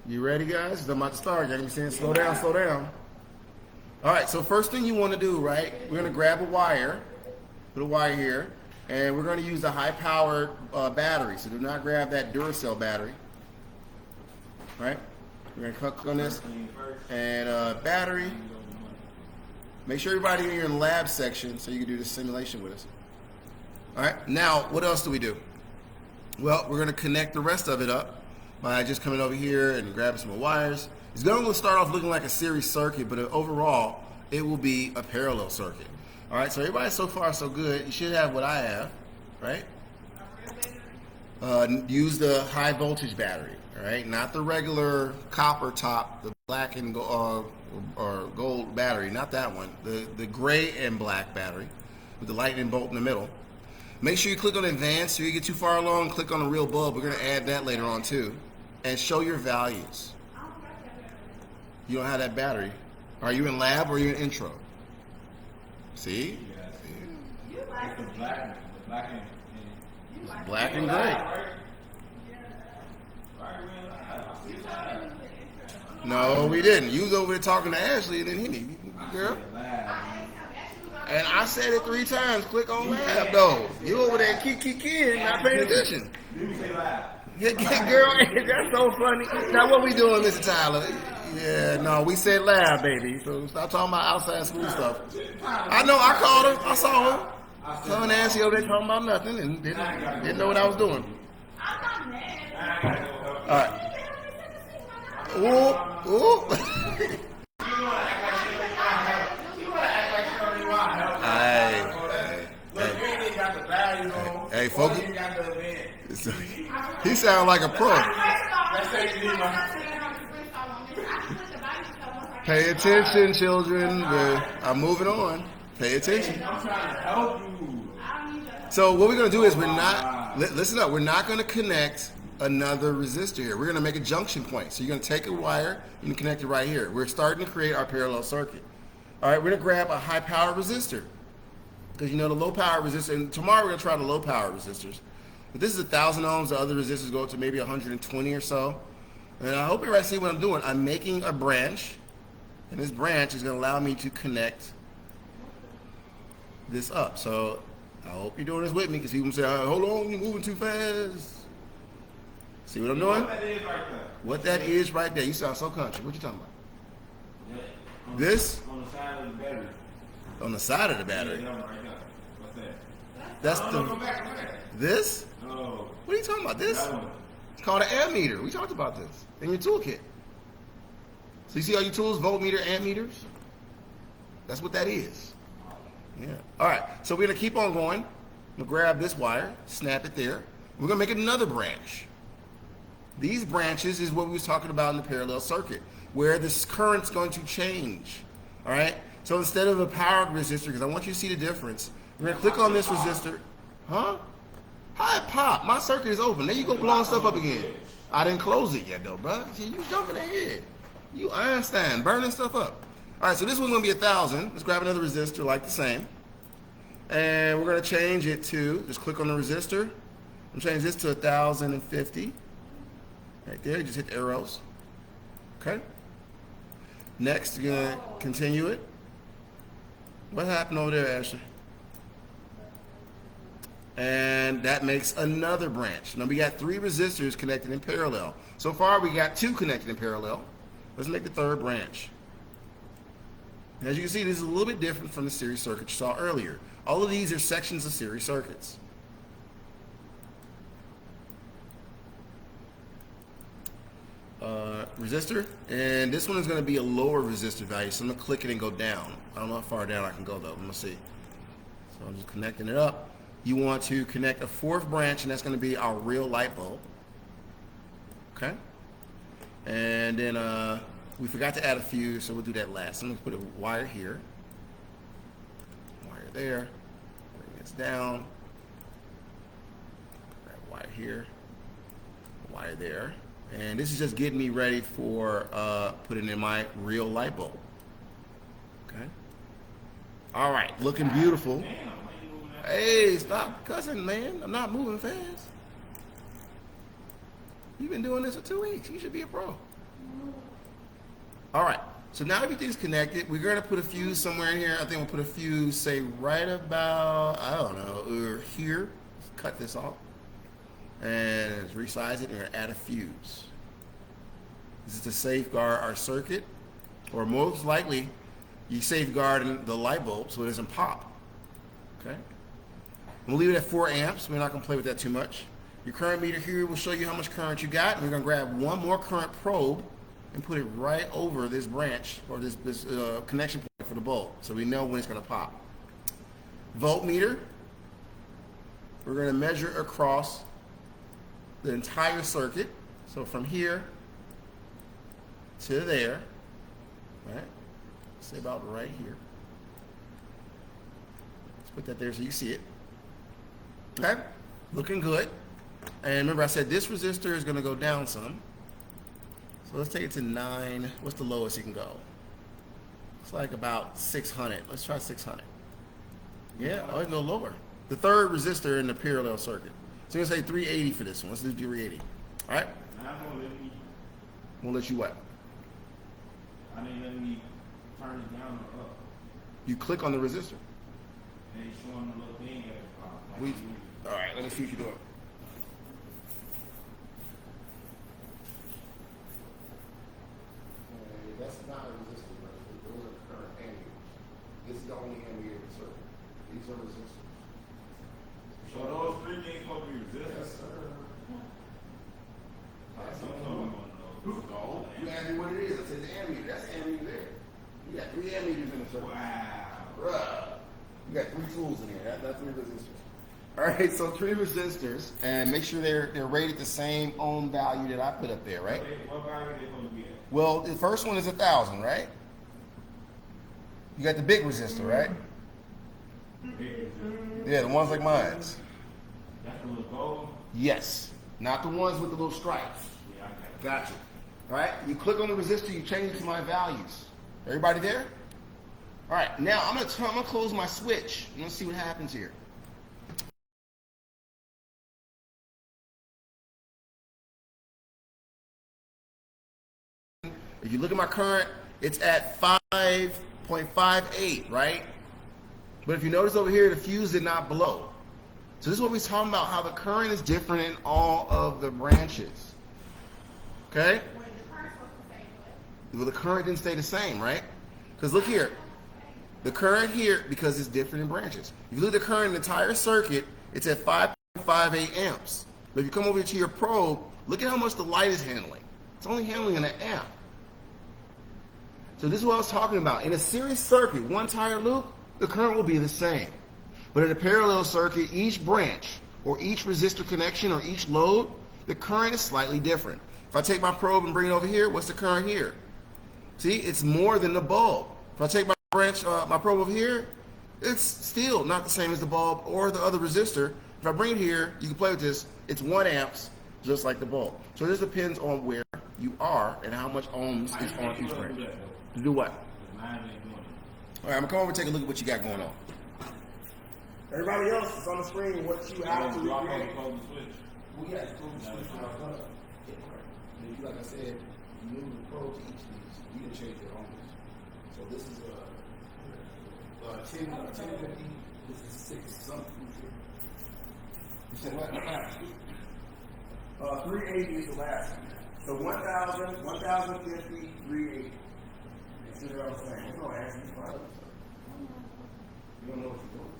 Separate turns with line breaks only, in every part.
You ready, guys? I'm about to start. You're gonna be saying, slow down, slow down. All right, so first thing you want to do, right? We're gonna grab a wire, put a wire here, and we're gonna use a high-powered battery. So do not grab that Duracell battery, right? We're gonna click on this and battery. Make sure everybody in your lab section so you can do this simulation with us. All right, now what else do we do? Well, we're gonna connect the rest of it up by just coming over here and grabbing some more wires. It's going to start off looking like a series circuit, but overall, it will be a parallel circuit. All right, so everybody so far so good. You should have what I have, right? Use the high voltage battery, all right? Not the regular copper top, the black and or gold battery, not that one. The gray and black battery with the lightning bolt in the middle. Make sure you click on advanced. If you get too far along, click on the real bulb. We're going to add that later on too. And show your values. You don't have that battery. Are you in lab or are you in intro? See?
You like the black
and black and gray. No, we didn't. You was over there talking to Ashley and then hit me, girl. And I said it 3 times. Click on lab, though. You over there kicking, not paying attention. Girl, that's so funny. Now, what we doing, Mr. Tyler? Yeah, no, we said lab, baby. So stop talking about outside school stuff. I know, I called her. I saw her. Her and Nancy over there talking about nothing and didn't know what I was doing. All right. Ooh, ooh. Hey, folks. He sounds like a pro. Pay attention, children. I'm moving on. Pay attention. So what we're going to do is listen up. We're not going to connect another resistor here. We're going to make a junction point. So you're going to take a wire and connect it right here. We're starting to create our parallel circuit. All right, we're going to grab a high power resistor. Because you know the low power resistor, and tomorrow we're going to try the low power resistors. But this is 1,000 ohms. The other resistors go up to maybe 120 or so. And I hope everybody see what I'm doing. I'm making a branch, and this branch is going to allow me to connect this up. So I hope you're doing this with me, because people say, hold on, you're moving too fast. See what I'm doing? What that is right there. You sound so country. What you talking about? This? On the side of the battery. On the side of the battery? Yeah, right now. What's that? That's this? No. What are you talking about? This? It's called an ammeter. We talked about this in your toolkit. So you see all your tools, voltmeter, ammeters? That's what that is. Yeah. All right. So we're going to keep on going. We'll grab this wire, snap it there. We're going to make another branch. These branches is what we was talking about in the parallel circuit, where this current's going to change. All right? So instead of a powered resistor, because I want you to see the difference, we're going to click on this resistor. Huh? How it pop? My circuit is open. There you go blowing stuff up again. I didn't close it yet, though, bro. See, you jumping ahead. You Einstein, burning stuff up. All right, so this one's going to be 1,000. Let's grab another resistor like the same. And we're going to change it to, just click on the resistor. I'm change this to 1,050. Right there, just hit the arrows. Okay? Next, you're going to continue it. What happened over there, Ashley? And that makes another branch. Now we got 3 resistors connected in parallel. So far we got 2 connected in parallel. Let's make the 3rd branch. As you can see, this is a little bit different from the series circuit you saw earlier. All of these are sections of series circuits. Resistor, and this one is going to be a lower resistor value, so I'm going to click it and go down. I don't know how far down I can go though. I'm going to see. So I'm just connecting it up. You want to connect a 4th branch, and that's going to be our real light bulb. Okay? And then we forgot to add a fuse, so we'll do that last. I'm going to put a wire here, wire there, bring this down, grab a wire here, a wire there. And this is just getting me ready for putting in my real light bulb. Okay. All right, looking beautiful. Hey, stop cussing, man. I'm not moving fast. You've been doing this for 2 weeks. You should be a pro. All right. So now everything's connected. We're going to put a fuse somewhere in here. I think we'll put a fuse, say, right about, I don't know, or here. Let's cut this off. And resize it, and we're going to add a fuse. This is to safeguard our circuit, or most likely, you safeguard the light bulb so it doesn't pop. Okay? We'll leave it at 4 amps. We're not going to play with that too much. Your current meter here will show you how much current you got. And we're going to grab one more current probe and put it right over this branch or this connection point for the bulb, so we know when it's going to pop. Voltmeter, we're going to measure across the entire circuit, so from here to there, right? Say about right here. Let's put that there so you see it. Okay, looking good. And remember, I said this resistor is going to go down some. So let's take it to 9. What's the lowest you can go? It's like about 600. Let's try 600. Yeah, oh, you can go lower. The third resistor in the parallel circuit. So you're going to say 380 for this one. Let's do 380. All right? Won't let you what?
I didn't let me turn it down or up.
You click on the resistor.
And it's showing the little thing at the top.
All right, let me see what you're doing. That's not a resistor, those are current ammeters. This is the only ammeter in the circuit. These are resistors.
So those 3 things supposed to be resistors?
Yes, sir.
That's what I'm talking about.
No, you asked me what it is. I said the ammeter. That's the ammeter there. You got 3 ammeters in the circuit.
Wow.
Bruh. You got 3 tools in here. That's 3 resistors. All right, so 3 resistors, and make sure they're rated the same ohm value that I put up there, right?
What value are they supposed to be at?
Well, the first one is 1,000, right? You got the big resistor, right? Yeah, the ones like mine.
That's the little gold?
Yes, not the ones with the little stripes.
Yeah, I
Gotcha. All right, you click on the resistor, you change it to my values. Everybody there? All right, now I'm gonna close my switch. I'm gonna see what happens here. If you look at my current, it's at 5.58, right? But if you notice over here, the fuse did not blow. So this is what we're talking about, how the current is different in all of the branches. Okay? Well, the current didn't stay the same, right? Because look here. The current here, because it's different in branches. If you look at the current in the entire circuit, it's at 5.58 amps. But if you come over to your probe, look at how much the light is handling. It's only handling an amp. So this is what I was talking about. In a series circuit, one entire loop, the current will be the same. But in a parallel circuit, each branch, or each resistor connection, or each load, the current is slightly different. If I take my probe and bring it over here, what's the current here? See, it's more than the bulb. If I take my my probe over here, it's still not the same as the bulb or the other resistor. If I bring it here, you can play with this. It's 1 amps, just like the bulb. So this depends on where you are and how much ohms is on each branch. To do what? All right, I'm gonna come over and take a look at what you got going on. Everybody else is on the screen. What you have to do? Well, yeah, close the switch. Like I said, you move the probe to each of these. You can change your ohms. So this is 1050. This is 6 something. You said what? 380 is the last one. So 1,000, 1,050, 380. See what I'm saying? I'm going to ask you for it. You don't know what you're doing.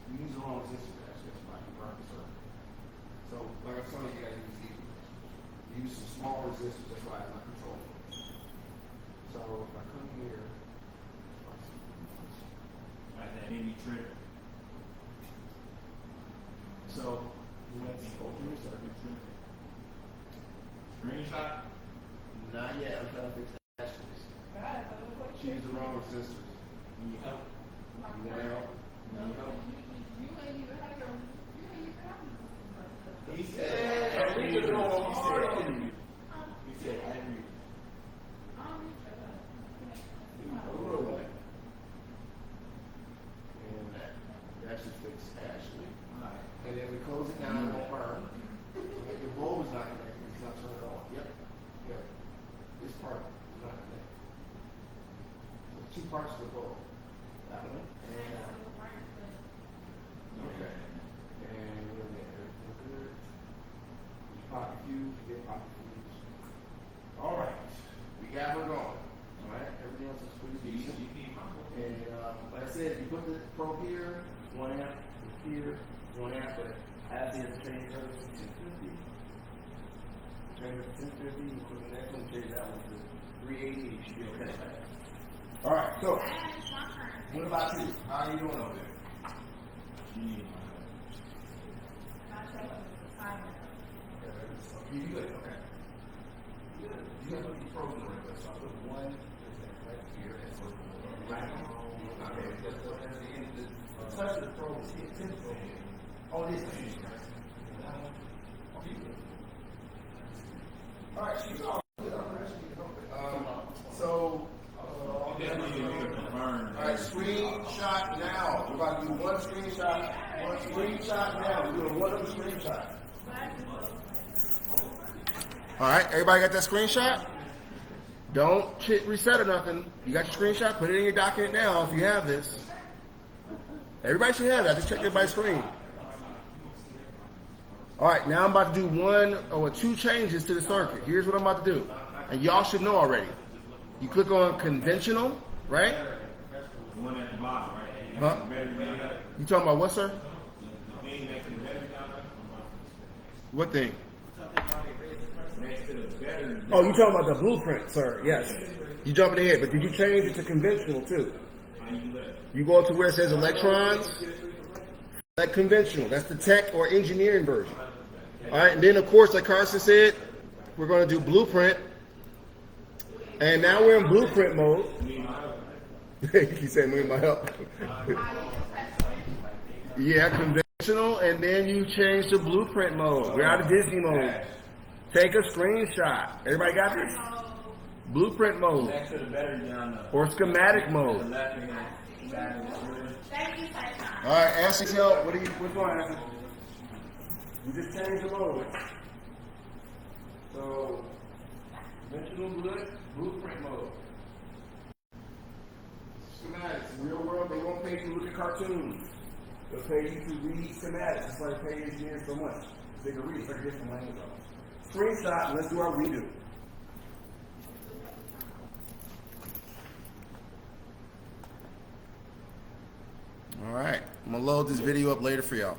You use the wrong resistor, actually. That's why you burn the circuit. So, like I'm telling you, you got to use these. You use some small resistors, that's why it's not controlled. So, if I come here,
like that any trick.
so, let's open your circuit.
Screenshot?
Not yet, I'm trying to fix that. She used the wrong resistors.
Need help?
You want help? Need help? He said, we could go hard on you. He said, every. And that should fix Ashley.
Alright.
And then we close it down, it won't burn. The bulb is not connected, it's not turned on. Yep. Yep. This part is not connected. There's two parts to the bulb. That one and okay. And we're there. We're good. You pop the fuse, you get pop the fuse. Alright. We got her going. Alright, everything else is pretty decent. And like I said, you put the probe here, 1 amp, here, 1 amp, but I have to change her to 1050. Change her to 1050, you put the next one, change that one to 380, you should be okay. Alright, so what about you? How are you doing over there? You good, okay. Good. You have to put these probes in the right place. So I put one right here and so right on. Okay, just so as the end, touch the probe, see it typical. Oh, this is okay, good. All right, she's all good. So, all right, screenshot now. We're about to do one screenshot now. We're doing one other screenshot. All right, everybody got that screenshot? Don't hit reset or nothing. You got your screenshot? Put it in your document now if you have this. Everybody should have that. Just check everybody's screen. All right, now I'm about to do one or two changes to the circuit. Here's what I'm about to do. And y'all should know already. You click on conventional, right?
One at the bottom, right?
Huh? You talking about what, sir? What thing? Oh, you talking about the blueprint, sir? Yes. You jumping ahead, but did you change it to conventional too? You go to where it says electrons. Select conventional. That's the tech or engineering version. All right, and then of course, like Carson said, we're going to do blueprint. And now we're in blueprint mode. He said, "Need my help." Yeah, conventional, and then you change to blueprint mode. We're out of Disney mode. Take a screenshot. Everybody got this? Blueprint mode. Or schematic mode. All right, Ashley, what's going on? You just changed the mode. So, conventional blueprint mode. Schematics. Real world, they won't pay you to look at cartoons. They'll pay you to read schematics. That's why they pay engineers so much. They can read. It's like a different language. Screenshot, let's do our redo. All right, I'm gonna load this video up later for y'all.